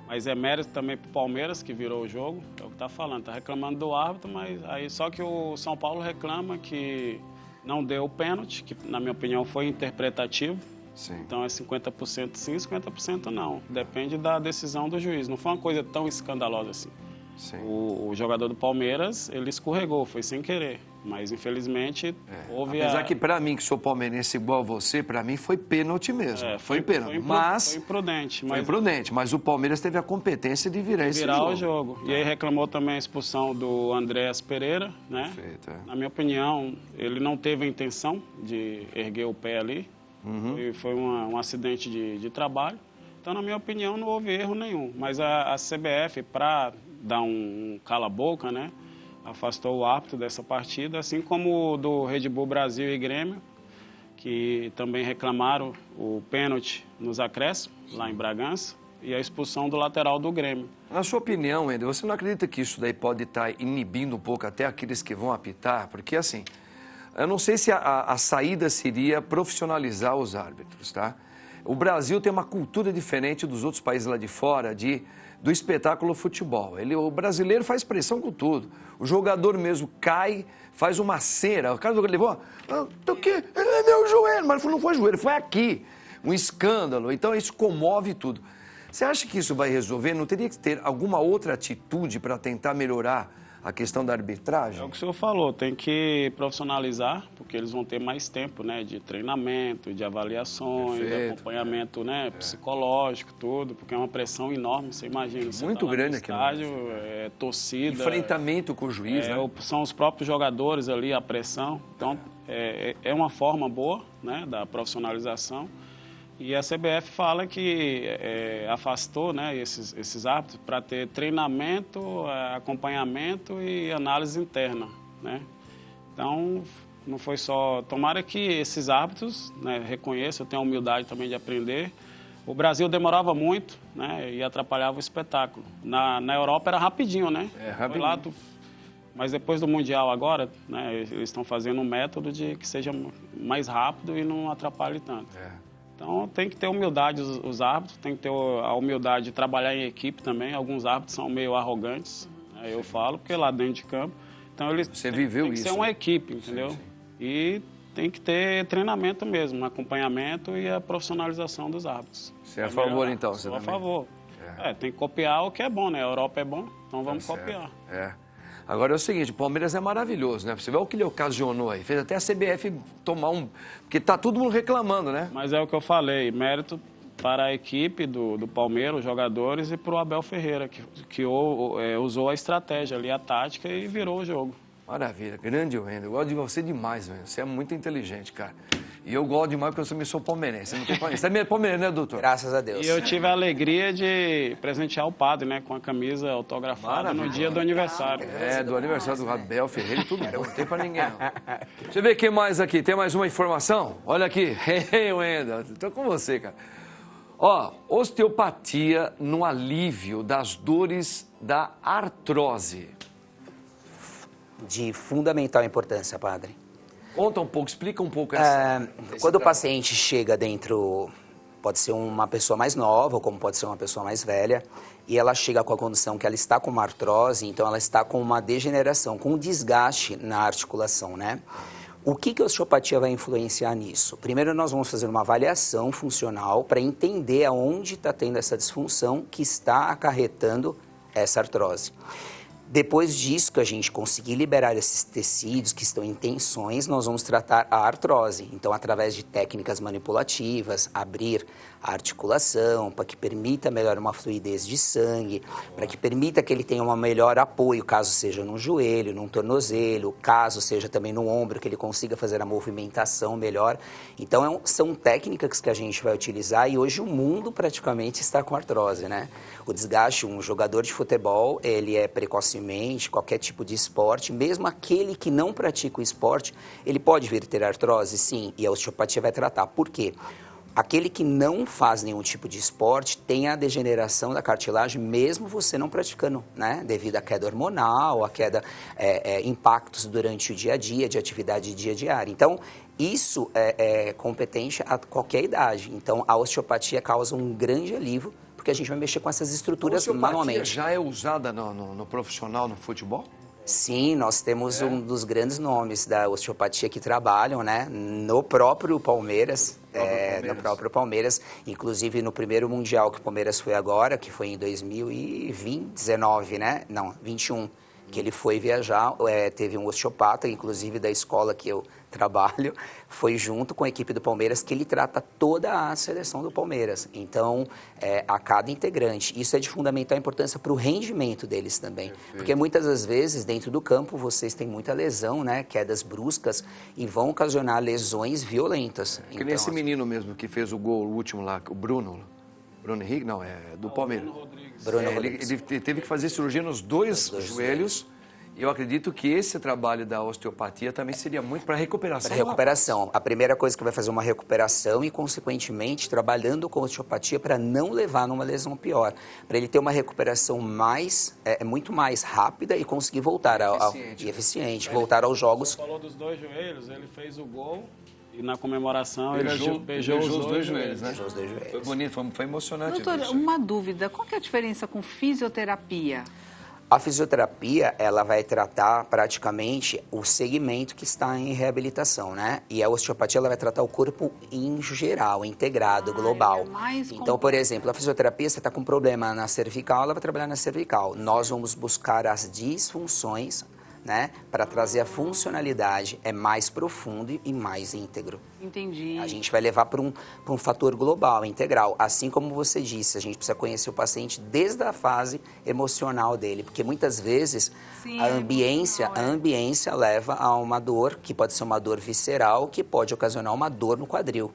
Mas é mérito também pro Palmeiras, que virou o jogo. É o que tá falando. Está reclamando do árbitro, mas aí só que o São Paulo reclama que não deu o pênalti, que na minha opinião foi interpretativo. Sim. Então é 50% sim, 50% não. Depende da decisão do juiz. Não foi uma coisa tão escandalosa assim. Sim. O jogador do Palmeiras, ele escorregou, foi sem querer. Mas infelizmente houve Apesar que para mim, que sou palmeirense igual a você, para mim foi pênalti mesmo. Foi pênalti. Foi imprudente. Foi imprudente, mas o Palmeiras teve a competência de virar esse jogo. O jogo. E aí reclamou também a expulsão do Andréas Pereira, né? Perfeito, Na minha opinião, ele não teve a intenção de erguer o pé ali. Foi um acidente de trabalho. Então, na minha opinião, não houve erro nenhum. Mas a CBF, para dar um cala-boca, né? Afastou o árbitro dessa partida, assim como o do Red Bull Brasil e Grêmio, que também reclamaram o pênalti nos acréscimos, lá em Bragança, e a expulsão do lateral do Grêmio. Na sua opinião, Wendel, você não acredita que isso daí pode estar inibindo um pouco até aqueles que vão apitar? Porque, assim, eu não sei se a saída seria profissionalizar os árbitros, tá? O Brasil tem uma cultura diferente dos outros países lá de fora do espetáculo futebol. O brasileiro faz pressão com tudo. O jogador mesmo cai, faz uma cera. O cara levou, é meu joelho, mas não foi joelho, foi aqui. Um escândalo. Então isso comove tudo. Você acha que isso vai resolver? Não teria que ter alguma outra atitude para tentar melhorar a questão da arbitragem? É o que o senhor falou, tem que profissionalizar, porque eles vão ter mais tempo, né, de treinamento, de avaliações, de acompanhamento, né, psicológico, tudo, porque é uma pressão enorme, você imagina. Você muito tá grande aqui no estádio, torcida. Enfrentamento com o juiz, né? São os próprios jogadores ali, a pressão. Então, é uma forma boa, né, da profissionalização. E a CBF fala que afastou, né, esses árbitros para ter treinamento, acompanhamento e análise interna, né? Então, não foi só... Tomara que esses árbitros, né, reconheçam, tenham a humildade também de aprender, o Brasil demorava muito, né, e atrapalhava o espetáculo. Na Europa era rapidinho, né? Rapidinho. Foi lá, mas depois do Mundial agora, né, eles estão fazendo um método de que seja mais rápido e não atrapalhe tanto. Então tem que ter humildade os árbitros, tem que ter a humildade de trabalhar em equipe também. Alguns árbitros são meio arrogantes, né, eu falo, porque lá dentro de campo. Então eles tem que ser uma equipe, entendeu? Sim. E tem que ter treinamento mesmo, acompanhamento e a profissionalização dos árbitros. Você é a favor, então? Sou a favor. Tem que copiar o que é bom, né? A Europa é bom, então vamos copiar. Agora é o seguinte, o Palmeiras é maravilhoso, né? Você vê o que ele ocasionou aí. Fez até a CBF tomar um... Porque tá todo mundo reclamando, né? Mas é o que eu falei, mérito para a equipe do Palmeiras, os jogadores, e para o Abel Ferreira, que usou a estratégia ali, a tática, e virou o jogo. Maravilha, grande Wendel. Eu gosto de você demais, Wendel. Você é muito inteligente, cara. E eu gosto demais porque eu também sou palmeirense. Você é palmeirense, né, doutor? Graças a Deus. E eu tive a alegria de presentear o padre, né, com a camisa autografada no dia do aniversário. Do aniversário do Abel Ferreira e tudo bom. Não tem pra ninguém, não. Deixa eu ver quem mais aqui. Tem mais uma informação? Olha aqui. Hey, Wendel. Tô com você, cara. Ó, osteopatia no alívio das dores da artrose. De fundamental importância, padre. Conta um pouco, explica um pouco essa... Quando o paciente chega dentro, pode ser uma pessoa mais nova, ou como pode ser uma pessoa mais velha, e ela chega com a condição que ela está com uma artrose, então ela está com uma degeneração, com um desgaste na articulação, né? O que a osteopatia vai influenciar nisso? Primeiro, nós vamos fazer uma avaliação funcional para entender aonde está tendo essa disfunção que está acarretando essa artrose. Depois disso, que a gente conseguir liberar esses tecidos que estão em tensões, nós vamos tratar a artrose. Então, através de técnicas manipulativas, abrir a articulação para que permita melhor uma fluidez de sangue, para que permita que ele tenha um melhor apoio, caso seja no joelho, num tornozelo, caso seja também no ombro, que ele consiga fazer a movimentação melhor. Então, são técnicas que a gente vai utilizar e hoje o mundo praticamente está com artrose, né? O desgaste, um jogador de futebol, ele é precocemente, qualquer tipo de esporte, mesmo aquele que não pratica o esporte, ele pode vir ter artrose, sim, e a osteopatia vai tratar. Por quê? Aquele que não faz nenhum tipo de esporte tem a degeneração da cartilagem, mesmo você não praticando, né? Devido à queda hormonal, à queda, impactos durante o dia a dia, de atividade diária. Então, isso é competente a qualquer idade. Então, a osteopatia causa um grande alívio, porque a gente vai mexer com essas estruturas manualmente. A osteopatia já é usada no profissional, no futebol? Sim, nós temos um dos grandes nomes da osteopatia que trabalham, né, no próprio Palmeiras, no próprio Palmeiras, inclusive no primeiro Mundial que o Palmeiras foi agora, que foi em 2019, né, não, 21, que ele foi viajar, teve um osteopata, inclusive da escola que eu trabalho, foi junto com a equipe do Palmeiras, que ele trata toda a seleção do Palmeiras. Então, a cada integrante. Isso é de fundamental importância para o rendimento deles também. Perfeito. Porque muitas das vezes, dentro do campo, vocês têm muita lesão, né? Quedas bruscas, e vão ocasionar lesões violentas. Que nem esse menino mesmo que fez o gol o último lá, o Bruno Henrique, não, do Palmeiras. Bruno Rodrigues. Ele teve que fazer cirurgia nos dois joelhos. E eu acredito que esse trabalho da osteopatia também seria muito para recuperação. Para recuperação. A primeira coisa que vai fazer uma recuperação e, consequentemente, trabalhando com osteopatia para não levar numa lesão pior. Para ele ter uma recuperação muito mais rápida e conseguir voltar eficiente, voltar aos jogos. Você falou dos dois joelhos, ele fez o gol. E na comemoração beijou os dois joelhos, né? Beijou os dois joelhos. Foi bonito, foi emocionante. Doutor, uma dúvida. Qual que é a diferença com fisioterapia? A fisioterapia, ela vai tratar praticamente o segmento que está em reabilitação, né? E a osteopatia, ela vai tratar o corpo em geral, integrado, global. Então, por exemplo, a fisioterapia, você está com problema na cervical, ela vai trabalhar na cervical. Nós vamos buscar as disfunções, né? Para trazer a funcionalidade, mais profundo e mais íntegro. Entendi. A gente vai levar para um fator global, integral. Assim como você disse, a gente precisa conhecer o paciente desde a fase emocional dele, porque muitas vezes a ambiência leva a uma dor, que pode ser uma dor visceral, que pode ocasionar uma dor no quadril.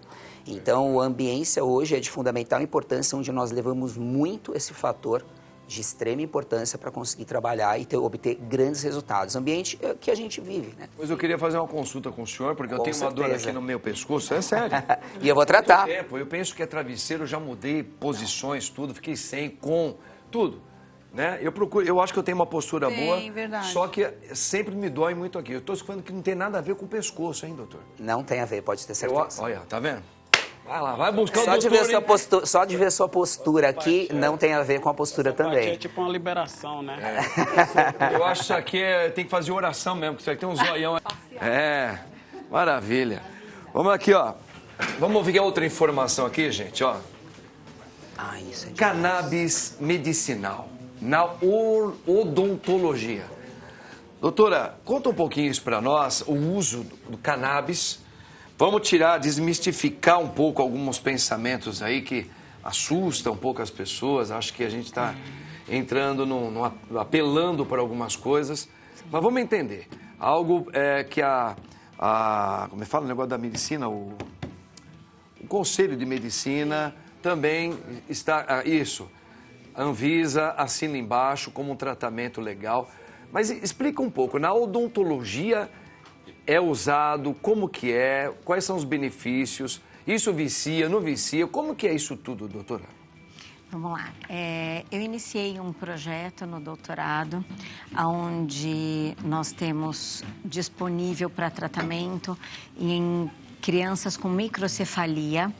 Então, a ambiência hoje é de fundamental importância, onde nós levamos muito esse fator de extrema importância para conseguir trabalhar e obter grandes resultados. Ambiente que a gente vive, né? Pois eu queria fazer uma consulta com o senhor, porque eu Com tenho uma dor certeza. aqui no meu pescoço, é sério. E eu vou tratar. Muito tempo. Eu penso que é travesseiro, eu já mudei posições, tudo, fiquei sem, com, tudo. Né? Eu acho que eu tenho uma postura boa, verdade. só que sempre me dói muito aqui. Eu estou falando que não tem nada a ver com o pescoço, hein, doutor? Não tem a ver, pode ter certeza. Olha, tá vendo? Vai lá, vai buscar Só o de, doutor, ver sua hein? postura, só de ver sua postura aqui, não tem a ver com a postura Essa parte é também. tipo uma liberação, né? Eu acho que isso aqui tem que fazer oração mesmo, porque isso aqui tem um zoião. É, maravilha. Vamos aqui, ó. Vamos ouvir outra informação aqui, gente, ó. Ah, isso é demais. Cannabis medicinal na odontologia. Doutora, conta um pouquinho isso para nós, o uso do cannabis. Vamos desmistificar um pouco alguns pensamentos aí que assustam um pouco as pessoas. Acho que a gente está entrando, apelando para algumas coisas. Mas vamos entender. Algo que como é que fala o negócio da medicina? O Conselho de Medicina também está... Isso. A Anvisa assina embaixo como um tratamento legal. Mas explica um pouco, na odontologia é usado, como que é, quais são os benefícios, isso vicia, não vicia, como que é isso tudo, doutora? Vamos lá. Eu iniciei um projeto no doutorado, onde nós temos disponível para tratamento em crianças com microcefalia,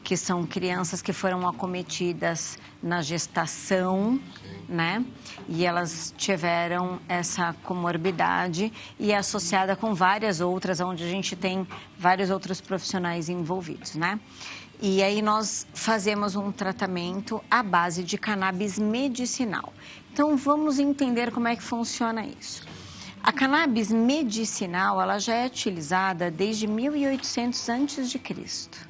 que são crianças que foram acometidas na gestação, né? E elas tiveram essa comorbidade e é associada com várias outras, onde a gente tem vários outros profissionais envolvidos, né? E aí nós fazemos um tratamento à base de cannabis medicinal. Então vamos entender como é que funciona isso. A cannabis medicinal, ela já é utilizada desde 1800 a.C.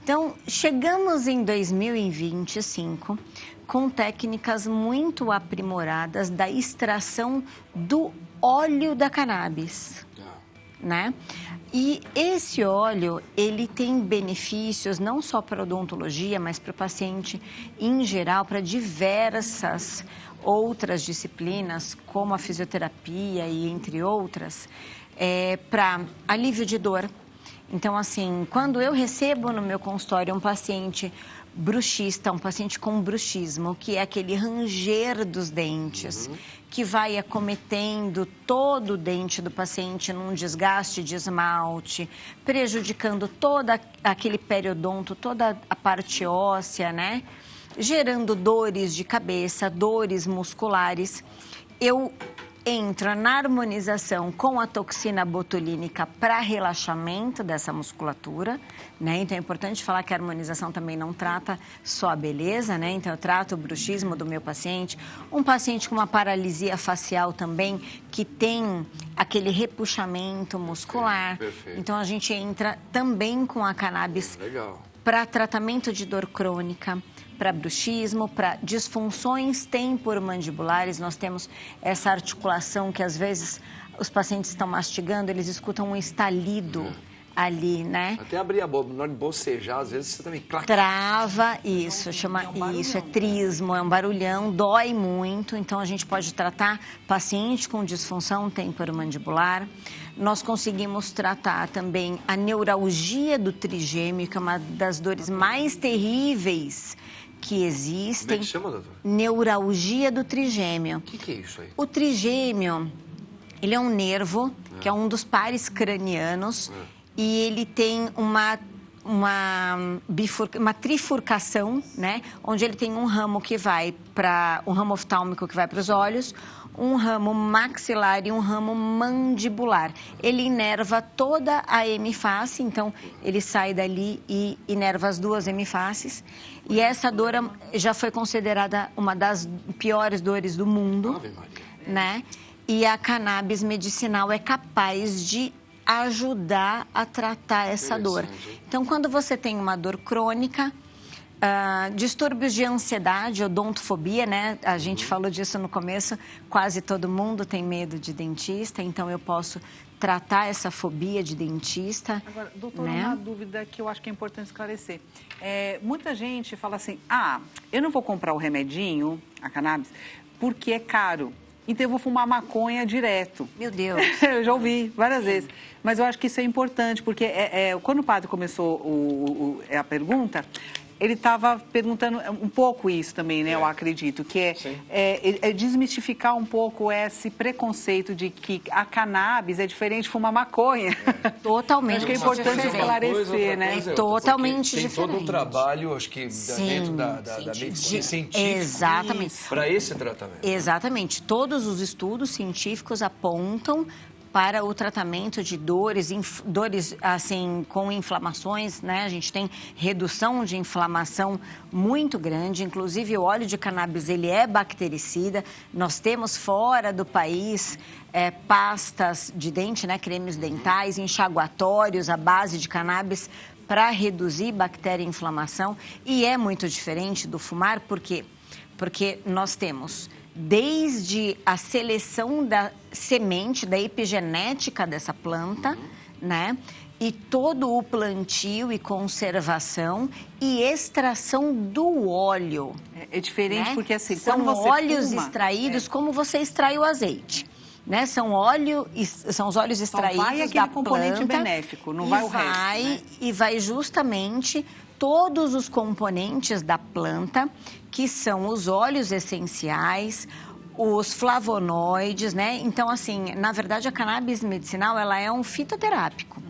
Então, chegamos em 2025 com técnicas muito aprimoradas da extração do óleo da cannabis, né? E esse óleo, ele tem benefícios não só para a odontologia, mas para o paciente em geral, para diversas outras disciplinas, como a fisioterapia e entre outras, para alívio de dor. Então, assim, quando eu recebo no meu consultório um paciente bruxista, um paciente com bruxismo, que é aquele ranger dos dentes, que vai acometendo todo o dente do paciente num desgaste de esmalte, prejudicando todo aquele periodonto, toda a parte óssea, né? Gerando dores de cabeça, dores musculares. Eu entra na harmonização com a toxina botulínica para relaxamento dessa musculatura, né? Então é importante falar que a harmonização também não trata só a beleza, né? Então eu trato o bruxismo do meu paciente, um paciente com uma paralisia facial também, que tem aquele repuxamento muscular. Perfeito. Então a gente entra também com a cannabis para tratamento de dor crônica, para bruxismo, para disfunções temporomandibulares. Nós temos essa articulação que às vezes os pacientes estão mastigando, eles escutam um estalido ali, né? Até abrir a boca, na hora de bocejar, às vezes você também... Trava, isso, isso é trismo, é um barulhão, dói muito. Então a gente pode tratar paciente com disfunção temporomandibular. Nós conseguimos tratar também a neuralgia do trigêmeo, que é uma das dores mais terríveis que existem. Como é que chama, doutor? Neuralgia do trigêmeo. O que é isso aí? O trigêmeo, ele é um nervo, que é um dos pares cranianos, e ele tem uma trifurcação, né? Onde ele tem um ramo que vai para um ramo oftálmico que vai para os olhos, um ramo maxilar e um ramo mandibular. Ele inerva toda a hemiface, então ele sai dali e inerva as duas hemifaces. E essa dor já foi considerada uma das piores dores do mundo, né? E a cannabis medicinal é capaz de ajudar a tratar essa dor. Então, quando você tem uma dor crônica, distúrbios de ansiedade, odontofobia, né? A gente falou disso no começo, quase todo mundo tem medo de dentista, então eu posso tratar essa fobia de dentista. Agora, doutora, né? uma dúvida que eu acho que é importante esclarecer. Muita gente fala assim, eu não vou comprar o remedinho, a cannabis, porque é caro. Então eu vou fumar maconha direto. Meu Deus. Eu já ouvi várias vezes. Mas eu acho que isso é importante, porque quando o padre começou a pergunta, ele estava perguntando um pouco isso também, né? Eu acredito, que é desmistificar um pouco esse preconceito de que a cannabis é diferente de fumar maconha. Totalmente. Acho que é importante diferente. esclarecer, né? Coisa, Totalmente tem diferente. todo um trabalho, acho que dentro da medicina científica Exatamente. para esse tratamento. Exatamente. Todos os estudos científicos apontam para o tratamento de dores assim, com inflamações, né? A gente tem redução de inflamação muito grande, inclusive o óleo de cannabis, ele é bactericida. Nós temos fora do país pastas de dente, né? Cremes dentais, enxaguatórios à base de cannabis para reduzir bactéria e inflamação. E é muito diferente do fumar, por quê? Porque nós temos desde a seleção da semente, da epigenética dessa planta, né? E todo o plantio e conservação e extração do óleo. É diferente, né? Porque assim, são quando você óleos fuma, extraídos como você extrai o azeite. Né? São os óleos extraídos vai aquele da componente planta, benéfico, não vai o resto, né? E vai justamente todos os componentes da planta, que são os óleos essenciais, os flavonoides, né? Então, assim, na verdade, a cannabis medicinal, ela é um fitoterápico,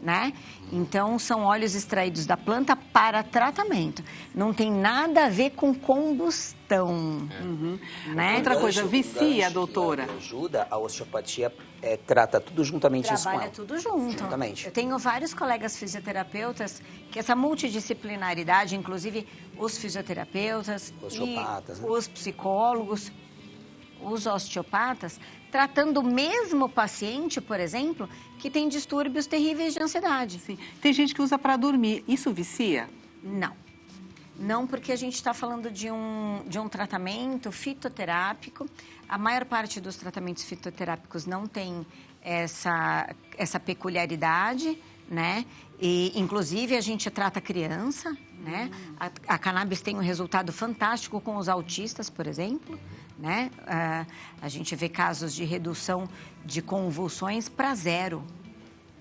né? Então, são óleos extraídos da planta para tratamento. Não tem nada a ver com combustão, né? Outra coisa, vicia, doutora? Que ajuda, a osteopatia trata tudo juntamente isso com Trabalha ela. tudo junto. Juntamente. Eu tenho vários colegas fisioterapeutas que essa multidisciplinaridade, inclusive os fisioterapeutas, Osteopatas, e né? os psicólogos, os osteopatas, tratando o mesmo paciente, por exemplo, que tem distúrbios terríveis de ansiedade. Sim. Tem gente que usa para dormir. Isso vicia? Não. Não, porque a gente está falando de um tratamento fitoterápico. A maior parte dos tratamentos fitoterápicos não tem essa peculiaridade, né? E, inclusive, a gente trata criança, né? A cannabis tem um resultado fantástico com os autistas, por exemplo, né? A gente vê casos de redução de convulsões para 0,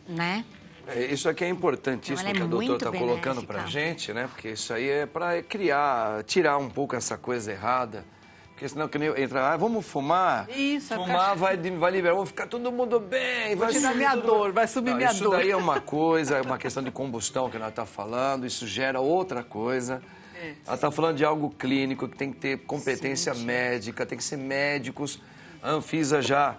né? Isso aqui é importantíssimo Então, que a doutora está muito colocando para a gente, né? Porque isso aí é para tirar um pouco essa coisa errada. Porque senão que nem entra, vamos fumar. Isso, fumar vai liberar, vamos ficar todo mundo bem. Vai tirar sumir minha tudo. dor, vai sumir Não, minha isso dor. daí é uma coisa, é uma questão de combustão que nós está falando, isso gera outra coisa. Ela está falando de algo clínico, que tem que ter competência médica, tem que ser médicos. A Anvisa já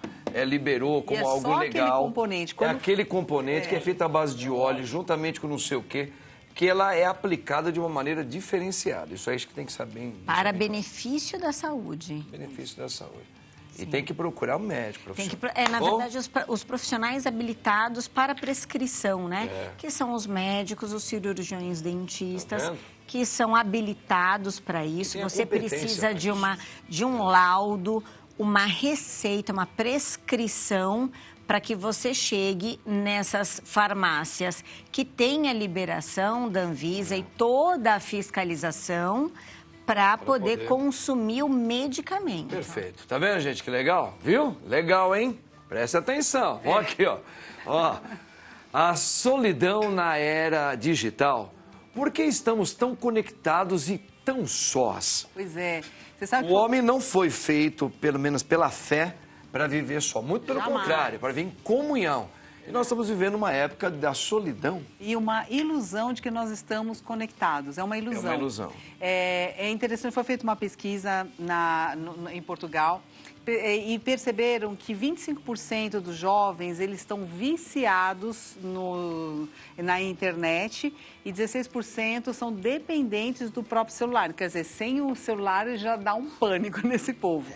liberou como E é algo só legal. aquele componente. É aquele componente que é feito à base de óleo, juntamente com não sei o quê, que ela é aplicada de uma maneira diferenciada. Isso aí acho que tem que saber. Para benefício da saúde. Benefício da saúde. E tem que procurar um médico profissional. Na verdade, os profissionais habilitados para prescrição, né? Que são os médicos, os cirurgiões dentistas, Tá vendo? que são habilitados para isso. tem a Você competência precisa pra de um laudo, uma receita, uma prescrição para que você chegue nessas farmácias que têm a liberação da Anvisa e toda a fiscalização para poder consumir o medicamento. Perfeito. Tá vendo, gente? Que legal? Viu? Legal, hein? Presta atenção. Ó aqui, ó. Ó. A solidão na era digital. Por que estamos tão conectados e tão sós? Pois é. Você sabe O homem não foi feito, pelo menos pela fé, para viver só. Muito pelo Jamais. contrário, para viver em comunhão. E nós estamos vivendo uma época da solidão. E uma ilusão de que nós estamos conectados. É uma ilusão. É uma ilusão. É interessante, foi feita uma pesquisa em Portugal e perceberam que 25% dos jovens eles estão viciados na internet e 16% são dependentes do próprio celular. Quer dizer, sem o celular já dá um pânico nesse povo.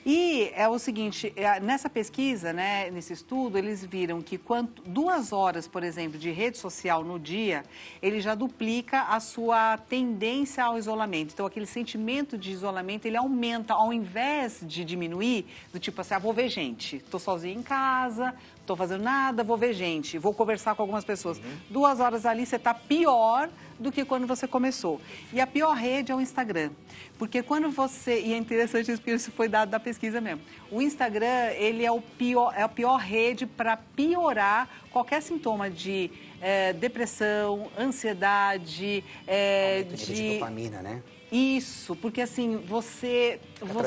E é o seguinte, nessa pesquisa, né, nesse estudo, eles viram que 2 horas, por exemplo, de rede social no dia, ele já duplica a sua tendência ao isolamento. Então, aquele sentimento de isolamento, ele aumenta, ao invés de diminuir, do tipo assim, vou ver gente, estou sozinha em casa, estou fazendo nada, vou ver gente, vou conversar com algumas pessoas. 2 horas ali, você está pior do que quando você começou. E a pior rede é o Instagram. Porque quando você... E é interessante isso, porque isso foi dado da pesquisa mesmo. O Instagram, ele é a pior rede para piorar qualquer sintoma de depressão, ansiedade... de dopamina, né? Isso, porque assim, você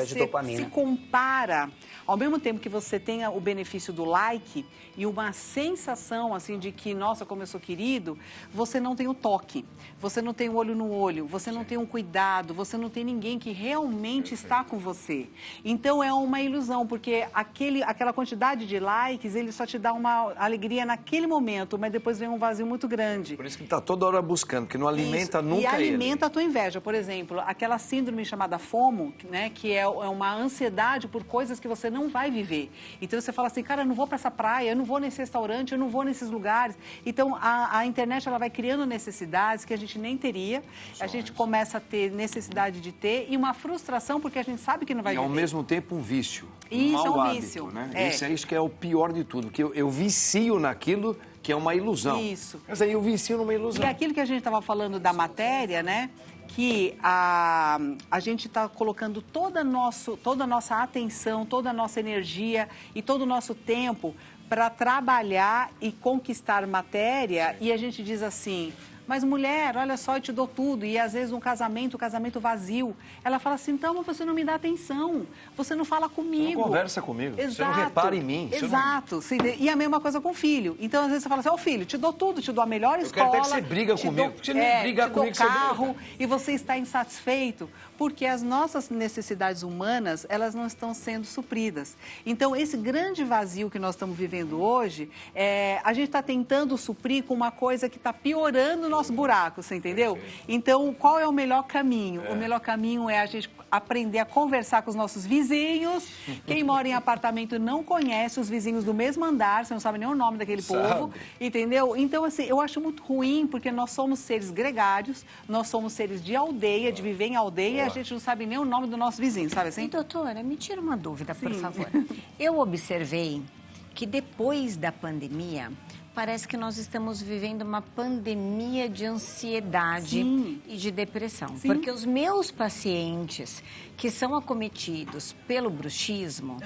se compara, ao mesmo tempo que você tenha o benefício do like e uma sensação assim de que, nossa, como eu sou querido, você não tem o toque, você não tem o olho no olho, você não tem um cuidado, você não tem ninguém que realmente está com você. Então é uma ilusão, porque aquela quantidade de likes, ele só te dá uma alegria naquele momento, mas depois vem um vazio muito grande. Por isso que está toda hora buscando, porque não alimenta nunca ele. E ele. alimenta a tua inveja, por exemplo. Aquela síndrome chamada FOMO, né, que é uma ansiedade por coisas que você não vai viver. Então você fala assim, cara, eu não vou para essa praia, eu não vou nesse restaurante, eu não vou nesses lugares. Então a internet, ela vai criando necessidades que a gente nem teria. A gente começa a ter necessidade de ter e uma frustração porque a gente sabe que não vai viver. E ao mesmo tempo um vício. Isso, mau é um hábito, vício. Né? É. Esse é isso que é o pior de tudo, que eu vicio naquilo que é uma ilusão. Isso. Mas aí eu vicio numa ilusão. E aquilo que a gente estava falando da matéria, né? Que a gente está colocando toda a nossa atenção, toda a nossa energia e todo o nosso tempo para trabalhar e conquistar matéria. E a gente diz assim, mas mulher, olha só, eu te dou tudo. E às vezes um casamento vazio. Ela fala assim, então, mas você não me dá atenção, você não fala comigo. Você não conversa comigo, Exato, você não repara em mim. Exato. Não... E a mesma coisa com o filho. Então, às vezes você fala assim, filho, te dou tudo, te dou a melhor escola. Eu quero até que você briga comigo. Você nem briga comigo, te dou carro, e você está insatisfeito. Porque as nossas necessidades humanas, elas não estão sendo supridas. Então, esse grande vazio que nós estamos vivendo hoje, a gente está tentando suprir com uma coisa que está piorando o nosso buraco, você entendeu? Então, qual é o melhor caminho? O melhor caminho é a gente aprender a conversar com os nossos vizinhos. Quem mora em apartamento não conhece os vizinhos do mesmo andar, você não sabe nem o nome daquele povo, entendeu? Então, assim, eu acho muito ruim, porque nós somos seres gregários, nós somos seres de aldeia, de viver em aldeia, e a gente não sabe nem o nome do nosso vizinho, sabe assim? E, doutora, me tira uma dúvida, por favor. Eu observei que depois da pandemia, parece que nós estamos vivendo uma pandemia de ansiedade e de depressão. Porque os meus pacientes que são acometidos pelo bruxismo,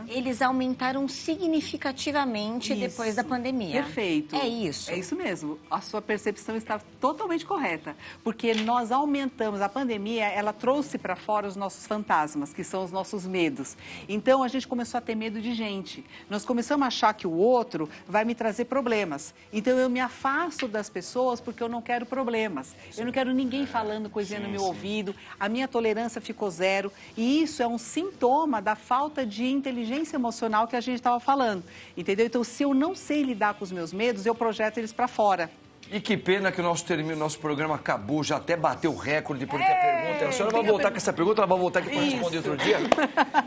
eles aumentaram significativamente depois da pandemia. Perfeito. É isso. É isso mesmo. A sua percepção está totalmente correta. Porque nós aumentamos, a pandemia, ela trouxe para fora os nossos fantasmas, que são os nossos medos. Então, a gente começou a ter medo de gente. Nós começamos a achar que o outro vai me trazer problemas. Então, eu me afasto das pessoas porque eu não quero problemas. Eu não quero ninguém falando coisinha no meu ouvido. A minha tolerância ficou zero. E isso é um sintoma da falta de inteligência emocional que a gente estava falando. Entendeu? Então, se eu não sei lidar com os meus medos, eu projeto eles para fora. E que pena que o nosso programa acabou, já até bateu o recorde, porque a pergunta... A senhora vai voltar com essa pergunta, ela vai voltar aqui para responder outro dia?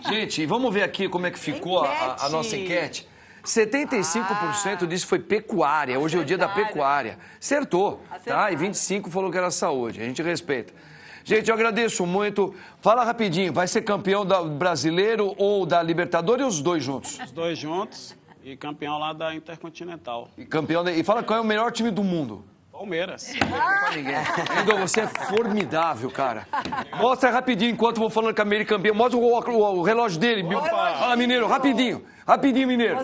Gente, vamos ver aqui como é que ficou a nossa enquete. 75% disso foi pecuária. Hoje é o dia da pecuária. Acertou, tá? E 25% falou que era saúde. A gente respeita. Gente, eu agradeço muito. Fala rapidinho, vai ser campeão brasileiro ou da Libertadores ou os dois juntos? Os dois juntos e campeão lá da Intercontinental. E fala qual é o melhor time do mundo. Palmeiras. Igor, você é formidável, cara. Mostra rapidinho, enquanto eu vou falando com a Meire campeão. Mostra o relógio dele. Fala, mineiro, rapidinho. Rapidinho, mineiro.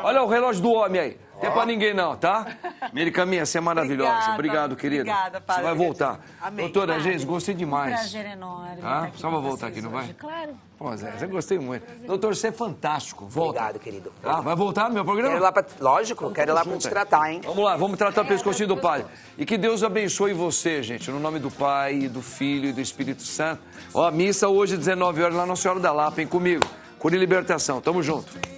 Olha o relógio do homem aí. Não é pra ninguém não, tá? Meire Caminha, você é maravilhosa. Obrigado, querida. Obrigada, padre. Você vai voltar. Amém. Doutora Geisa, gostei demais. Prazer enorme. Tá? Só vai voltar aqui, não vai? Hoje. Claro. Pô, Zé, eu gostei muito. Doutor, você é fantástico. Volta. Obrigado, querido. Tá? Vai voltar no meu programa? Quero ir lá pra... Lógico, quero ir lá pra te tratar, hein? Vamos lá, vamos tratar o pescocinho do Padre. E que Deus abençoe você, gente, no nome do Pai, do Filho e do Espírito Santo. Ó, a missa hoje, 19 horas, lá na Nossa Senhora da Lapa, hein, comigo. Cura e Libertação. Tamo junto.